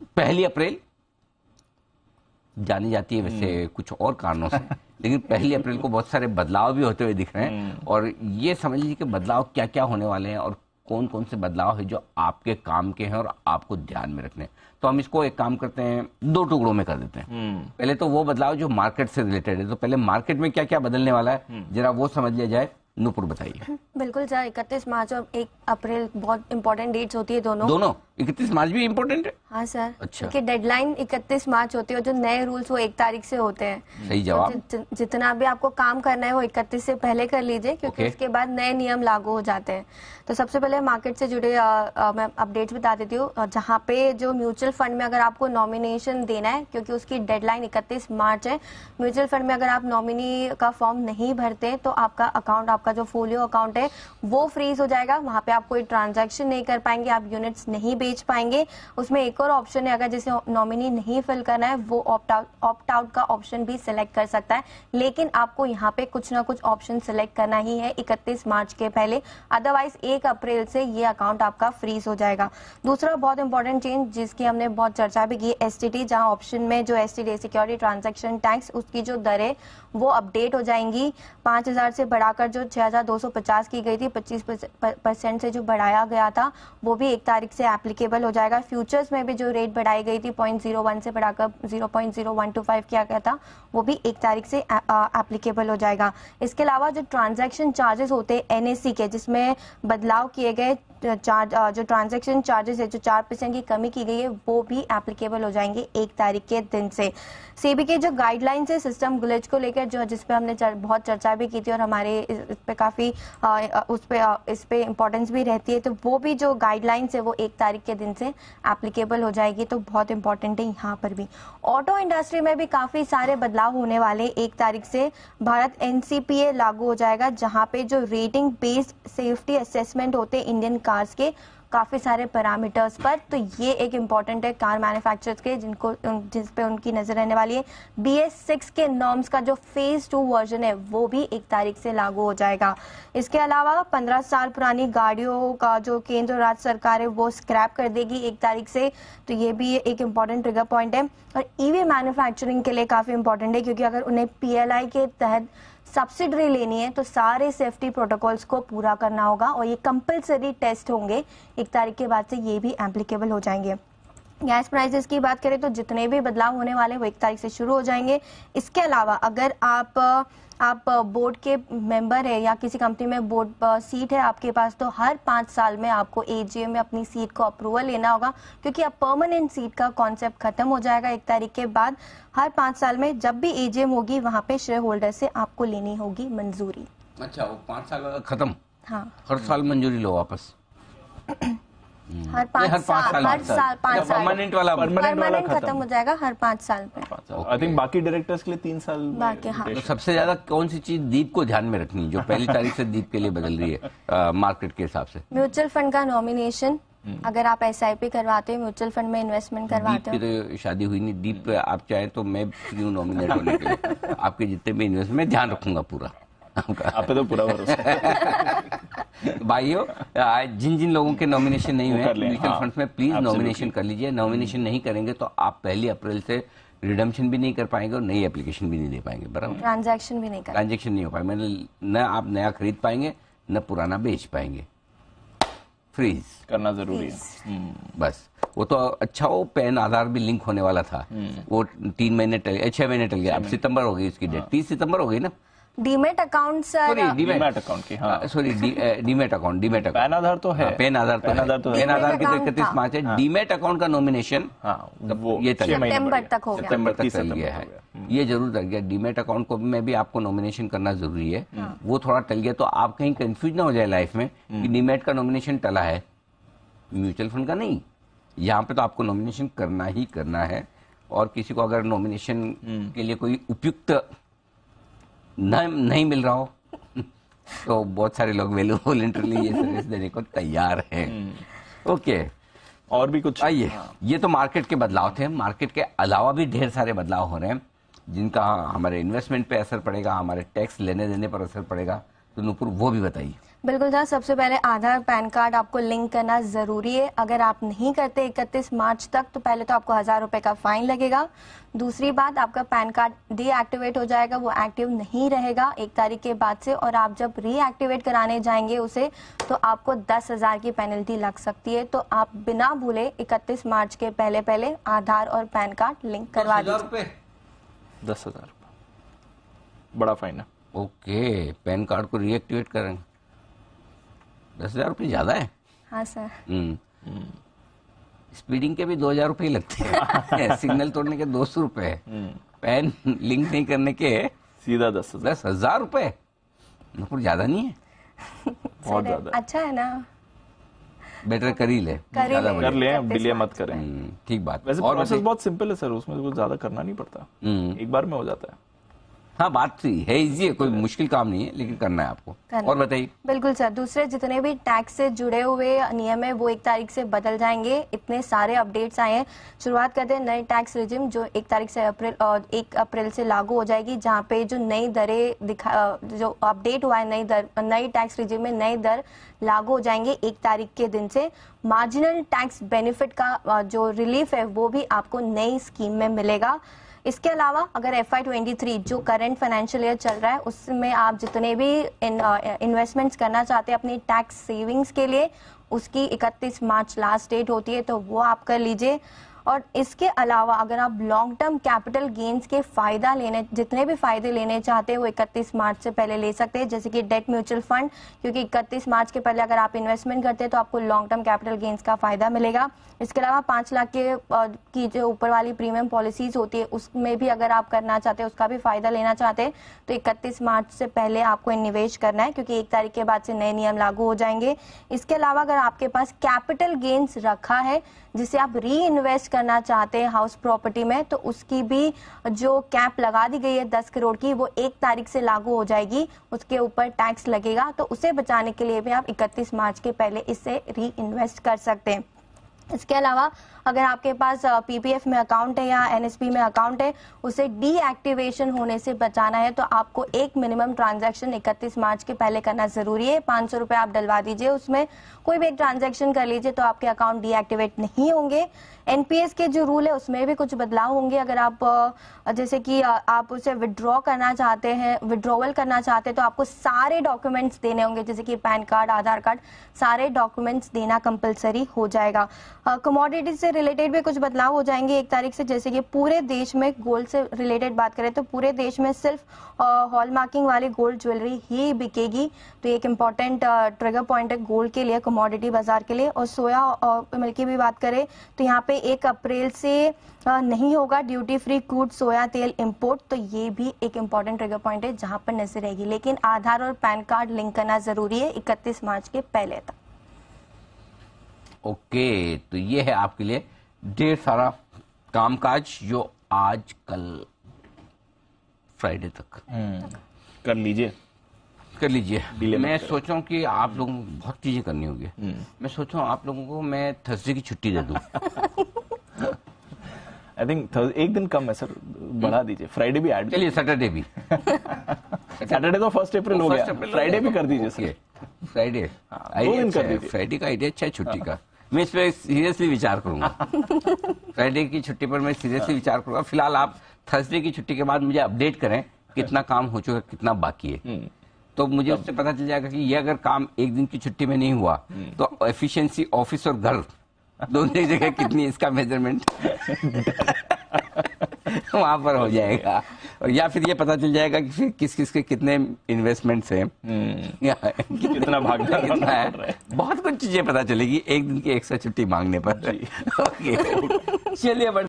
1 अप्रैल जानी जाती है वैसे कुछ और कारणों से, लेकिन 1 अप्रैल को बहुत सारे बदलाव भी होते हुए दिख रहे हैं। और ये समझ लीजिए कि बदलाव क्या क्या होने वाले हैं और कौन कौन से बदलाव है जो आपके काम के हैं और आपको ध्यान में रखने हैं। तो हम इसको एक काम करते हैं, 2 टुकड़ों में कर देते हैं। पहले तो वो बदलाव जो मार्केट से रिलेटेड है, तो पहले मार्केट में क्या क्या बदलने वाला है जरा वो समझ लिया जाए। नूपुर बताइए। बिल्कुल सर, 31 मार्च और 1 अप्रैल बहुत इंपॉर्टेंट डेट्स होती है दोनों। 31 मार्च भी इम्पोर्टेंट है? हाँ सर। अच्छा। क्योंकि डेडलाइन 31 मार्च होती है और जो नए रूल्स वो 1 तारीख से होते हैं। सही जवाब। तो जितना भी आपको काम करना है वो 31 से पहले कर लीजिए, क्योंकि उसके बाद नए नियम लागू हो जाते हैं। तो सबसे पहले मार्केट से जुड़े मैं अपडेट्स बता देती हूँ। जहाँ पे जो म्यूचुअल फंड में अगर आपको नॉमिनेशन देना है, क्योंकि उसकी डेडलाइन 31 मार्च है, म्यूचुअल फंड में अगर आप नॉमिनी का फॉर्म नहीं भरते तो आपका अकाउंट, आपका जो फोलियो अकाउंट है वो फ्रीज हो जाएगा। वहां पे आप कोई ट्रांजैक्शन नहीं कर पाएंगे, आप यूनिट्स नहीं बेच पाएंगे। उसमें एक और ऑप्शन है, अगर जिसे नॉमिनी नहीं फिल करना है वो ऑप्ट आउट का ऑप्शन भी सिलेक्ट कर सकता है, लेकिन आपको यहाँ पे कुछ ना कुछ ऑप्शन सिलेक्ट करना ही है 31 मार्च के पहले, अदरवाइज 1 अप्रैल से ये अकाउंट आपका फ्रीज हो जाएगा। दूसरा बहुत इंपॉर्टेंट चेंज जिसकी हमने बहुत चर्चा भी की, एसटीटी, जहां ऑप्शन में जो एसटीटी सिक्योरिटी ट्रांजैक्शन टैक्स उसकी जो दरें वो अपडेट हो जाएंगी। 5,000 से बढ़ाकर जो 6,250 की गई थी, 25% से जो बढ़ाया गया था वो भी 1 तारीख से एप्लीकेबल हो जाएगा। फ्यूचर्स में भी जो रेट बढ़ाई गई थी 0.01 से बढ़ाकर 0.0125 किया गया था, वो भी 1 तारीख से एप्लीकेबल हो जाएगा। इसके अलावा जो ट्रांजैक्शन चार्जेस होते हैं एनएससी के, जिसमें बदलाव किए गए चार्ज, जो ट्रांजैक्शन चार्जेस है, जो 4% की कमी की गई है, वो भी एप्लीकेबल हो जाएंगे 1 तारीख के दिन से। सेबी के जो गाइडलाइंस है सिस्टम ग्लिच को लेकर, जो जिसपे हमने बहुत चर्चा भी की थी और हमारे इस पे काफी इस पे इम्पोर्टेंस भी रहती है, तो वो भी जो गाइडलाइंस है वो 1 तारीख के दिन से एप्लीकेबल हो जाएगी। तो बहुत इंपॉर्टेंट है यहाँ पर भी। ऑटो इंडस्ट्री में भी काफी सारे बदलाव होने वाले। 1 तारीख से भारत एनसीपीए लागू हो जाएगा, जहाँ पे जो रेटिंग बेस्ड सेफ्टी असेसमेंट होते हैं इंडियन कार्स के काफी सारे पैरामीटर्स पर, तो ये एक इम्पॉर्टेंट है कार मैन्युफैक्चरर्स के, जिस पे उनकी नजर रहने वाली है। BS6 के नॉर्म्स का जो फेज 2 वर्जन है वो भी 1 तारीख से लागू हो जाएगा। इसके अलावा 15 साल पुरानी गाड़ियों का जो केंद्र और राज्य सरकार है वो स्क्रैप कर देगी 1 तारीख से, तो ये भी एक इम्पॉर्टेंट ट्रिगर पॉइंट है। और ईवी मैन्युफैक्चरिंग के लिए काफी इंपॉर्टेंट है, क्योंकि अगर उन्हें PLI के तहत सब्सिडी लेनी है तो सारे सेफ्टी प्रोटोकॉल्स को पूरा करना होगा और ये कंपलसरी टेस्ट होंगे। 1 तारीख के बाद से ये भी एप्लीकेबल हो जाएंगे। गैस प्राइसेस की बात करें तो जितने भी बदलाव होने वाले हैं वो 1 तारीख से शुरू हो जाएंगे। इसके अलावा अगर आप बोर्ड के मेंबर है या किसी कंपनी में बोर्ड सीट है आपके पास, तो हर 5 साल में आपको AGM में अपनी सीट को अप्रूवल लेना होगा, क्योंकि अब परमानेंट सीट का कॉन्सेप्ट खत्म हो जाएगा 1 तारीख के बाद। हर 5 साल में जब भी AGM होगी वहां पे शेयर होल्डर से आपको लेनी होगी मंजूरी। अच्छा, वो 5 साल बाद खत्म? हाँ, हर साल मंजूरी लो वापस? हर 5 साल परमानेंट वाला खत्म हो जाएगा हर 5 साल में। आई थिंक बाकी डायरेक्टर्स के लिए 3 साल बाकी। हाँ। तो सबसे ज्यादा कौन सी चीज दीप को ध्यान में रखनी जो 1 तारीख से दीप के लिए बदल रही है मार्केट के हिसाब से? म्यूचुअल फंड का नॉमिनेशन, अगर आप SIP करवाते हो, म्यूचुअल फंड में इन्वेस्टमेंट करवाते हो। दीप की तो शादी हुई नहीं। दीप आप चाहे तो मैं क्यों नॉमिनेट होने के लिए, आपके जितने भी इन्वेस्टमेंट ध्यान रखूंगा पूरा। आप पे तो पूरा भरोसा। भाइयों, जिन जिन लोगों के नॉमिनेशन नहीं हुए म्यूचुअल फंड्स में, प्लीज नॉमिनेशन कर लीजिए। नॉमिनेशन नहीं करेंगे तो आप 1 अप्रैल से रिडम्पशन भी नहीं कर पाएंगे और नई एप्लीकेशन भी नहीं दे पाएंगे, बराबर? ट्रांजैक्शन भी नहीं हो पाएगा। न आप नया खरीद पाएंगे न पुराना बेच पाएंगे। फ्रीज करना जरूरी है। बस। वो तो अच्छा, वो पैन आधार भी लिंक होने वाला था, वो 3 महीने टल गया, 6 महीने टल गया। अब सितंबर हो गई उसकी डेट, 30 सितंबर हो गई ना। डीमेट अकाउंट डीमेट अकाउंट की, हाँ सॉरी, डीमेट अकाउंट पैन आधार तो है, पैन आधार की तो 31 मार्च है। डीमेट अकाउंट का नॉमिनेशन वो ये सितंबर तक हो गया है। ये जरूर तक गया। डीमेट अकाउंट को में भी आपको नॉमिनेशन करना जरूरी है। वो थोड़ा टल गया, तो आप कहीं कंफ्यूज ना हो जाए लाइफ में कि डीमेट का नॉमिनेशन टला है, म्यूचुअल फंड का नहीं। यहाँ पे तो आपको नॉमिनेशन करना ही करना है। और किसी को अगर नॉमिनेशन के लिए कोई उपयुक्त नहीं मिल रहा हो तो बहुत सारे लोग वॉलंटरली ये सर्विस देने को तैयार हैं। ओके, और भी कुछ आइए। ये तो मार्केट के बदलाव थे। मार्केट के अलावा भी ढेर सारे बदलाव हो रहे हैं जिनका हमारे इन्वेस्टमेंट पे असर पड़ेगा, हमारे टैक्स लेने देने पर असर पड़ेगा। तो नूपुर वो भी बताइए। बिल्कुल सर, सबसे पहले आधार पैन कार्ड आपको लिंक करना जरूरी है। अगर आप नहीं करते 31 मार्च तक तो पहले तो आपको 1000 रुपए का फाइन लगेगा। दूसरी बात, आपका पैन कार्ड डीएक्टिवेट हो जाएगा, वो एक्टिव नहीं रहेगा 1 तारीख के बाद से, और आप जब रीएक्टिवेट कराने जाएंगे उसे तो आपको 10,000 की पेनल्टी लग सकती है। तो आप बिना भूले 31 मार्च के पहले पहले आधार और पैन कार्ड लिंक करवा दीजिए। 10,000 बड़ा फाइन है। ओके, पैन कार्ड को रीएक्टिवेट करेंगे, 10,000 रुपये ज्यादा है। हाँ सर। स्पीडिंग के भी 2,000 रुपये लगते हैं सिग्नल तोड़ने के 200 रुपए, पैन लिंक नहीं करने के सीधा 10,000। 10,000 रुपए कुछ ज्यादा नहीं है। बहुत ज्यादा अच्छा है ना, बेटर कर ही ले, ज्यादा कर ले, डिले मत करें। ठीक बात। वैसे प्रोसेस बहुत सिंपल है सर, उसमें कुछ ज्यादा करना नहीं पड़ता, एक बार में हो जाता है। हाँ, बात सही है, इजी है, कोई मुश्किल काम नहीं है, लेकिन करना है आपको। और बताइए। बिल्कुल सर, दूसरे जितने भी टैक्स से जुड़े हुए नियम है वो 1 तारीख से बदल जाएंगे। इतने सारे अपडेट्स आए हैं। शुरुआत करते हैं नए टैक्स रिजिम जो 1 तारीख से 1 अप्रैल से लागू हो जाएगी, जहाँ पे जो नई दरें जो अपडेट हुआ है, नई टैक्स रिजिम में नई दर लागू हो जाएंगे 1 तारीख के दिन से। मार्जिनल टैक्स बेनिफिट का जो रिलीफ है वो भी आपको नई स्कीम में मिलेगा। इसके अलावा अगर FY23 जो करंट फाइनेंशियल ईयर चल रहा है उसमें आप जितने भी इन्वेस्टमेंट्स करना चाहते हैं अपनी टैक्स सेविंग्स के लिए, उसकी 31 मार्च लास्ट डेट होती है, तो वो आप कर लीजिए। और इसके अलावा अगर आप लॉन्ग टर्म कैपिटल गेन्स के फायदा लेने, जितने भी फायदे लेने चाहते हैं वो 31 मार्च से पहले ले सकते हैं, जैसे कि डेट म्यूचुअल फंड, क्योंकि 31 मार्च के पहले अगर आप इन्वेस्टमेंट करते हैं तो आपको लॉन्ग टर्म कैपिटल गेन्स का फायदा मिलेगा। इसके अलावा 5 लाख की जो ऊपर वाली प्रीमियम पॉलिसीज होती है उसमें भी अगर आप करना चाहते हैं, उसका भी फायदा लेना चाहते हैं तो 31 मार्च से पहले आपको निवेश करना है, क्योंकि 1 तारीख के बाद से नए नियम लागू हो जाएंगे। इसके अलावा अगर आपके पास कैपिटल गेन्स रखा है जिसे आप री इन्वेस्ट करना चाहते हैं हाउस प्रॉपर्टी में, तो उसकी भी जो कैप लगा दी गई है 10 करोड़ की, वो 1 तारीख से लागू हो जाएगी, उसके ऊपर टैक्स लगेगा। तो उसे बचाने के लिए भी आप 31 मार्च के पहले इससे री इन्वेस्ट कर सकते हैं। इसके अलावा अगर आपके पास PPF में अकाउंट है या NSP में अकाउंट है, उसे डीएक्टिवेशन होने से बचाना है तो आपको एक मिनिमम ट्रांजैक्शन 31 मार्च के पहले करना जरूरी है। 500 रुपए आप डलवा दीजिए, उसमें कोई भी एक ट्रांजैक्शन कर लीजिए तो आपके अकाउंट डीएक्टिवेट नहीं होंगे। NPS के जो रूल है उसमें भी कुछ बदलाव होंगे। अगर आप जैसे कि आप उसे विड्रॉ करना चाहते हैं, विड्रॉवल करना चाहते हैं, तो आपको सारे डॉक्यूमेंट्स देने होंगे, जैसे कि पैन कार्ड, आधार कार्ड, सारे डॉक्यूमेंट्स देना कंपलसरी हो जाएगा। कमोडिटी से रिलेटेड भी कुछ बदलाव हो जाएंगे 1 तारीख से, जैसे कि पूरे देश में गोल्ड से रिलेटेड बात करें तो पूरे देश में सिर्फ हॉलमार्किंग वाली गोल्ड ज्वेलरी ही बिकेगी। तो एक इम्पॉर्टेंट ट्रिगर पॉइंट है गोल्ड के लिए, कमोडिटी बाजार के लिए। और सोया मिल्क की भी बात करें तो यहाँ पे 1 अप्रैल से नहीं होगा ड्यूटी फ्री क्रूड सोया तेल इंपोर्ट, तो ये भी एक इम्पॉर्टेंट ट्रिगर पॉइंट है जहां पर नजर रहेगी। लेकिन आधार और पैन कार्ड लिंक करना जरूरी है 31 मार्च के पहले तक। ओके, तो ये है आपके लिए ढेर सारा कामकाज जो आज कल फ्राइडे तक कर लीजिए। मैं सोच रहा हूँ कि आप लोगों को बहुत चीजें करनी होगी। मैं सोच रहा हूँ आप लोगों को मैं थर्सडे की छुट्टी दे दूं। आई थिंक एक दिन कम है सर, बढ़ा दीजिए, फ्राइडे भी ऐड, चलिए सैटरडे भी। सैटरडे तो 1 अप्रैल हो गया, फ्राइडे भी कर दीजिए सर। फ्राइडे फ्राइडे का आइडिया अच्छा है छुट्टी का, मैं इस पर सीरियसली विचार करूंगा। फ्राइडे की छुट्टी पर मैं सीरियसली विचार करूंगा। फिलहाल आप थर्सडे की छुट्टी के बाद मुझे अपडेट करें कितना काम हो चुका, कितना बाकी है, तो मुझे उससे पता चल जाएगा कि ये अगर काम एक दिन की छुट्टी में नहीं हुआ तो एफिशिएंसी ऑफिस और घर दोनों जगह कितनी, इसका मेजरमेंट वहां पर हो जाएगा। और या फिर ये पता चल जाएगा कि फिर किस किस के कितने इन्वेस्टमेंट्स हैं, कितना भागना है, बहुत कुछ चीजें पता चलेगी एक दिन की एक्स्ट्रा छुट्टी मांगने पर। ओके, चलिए।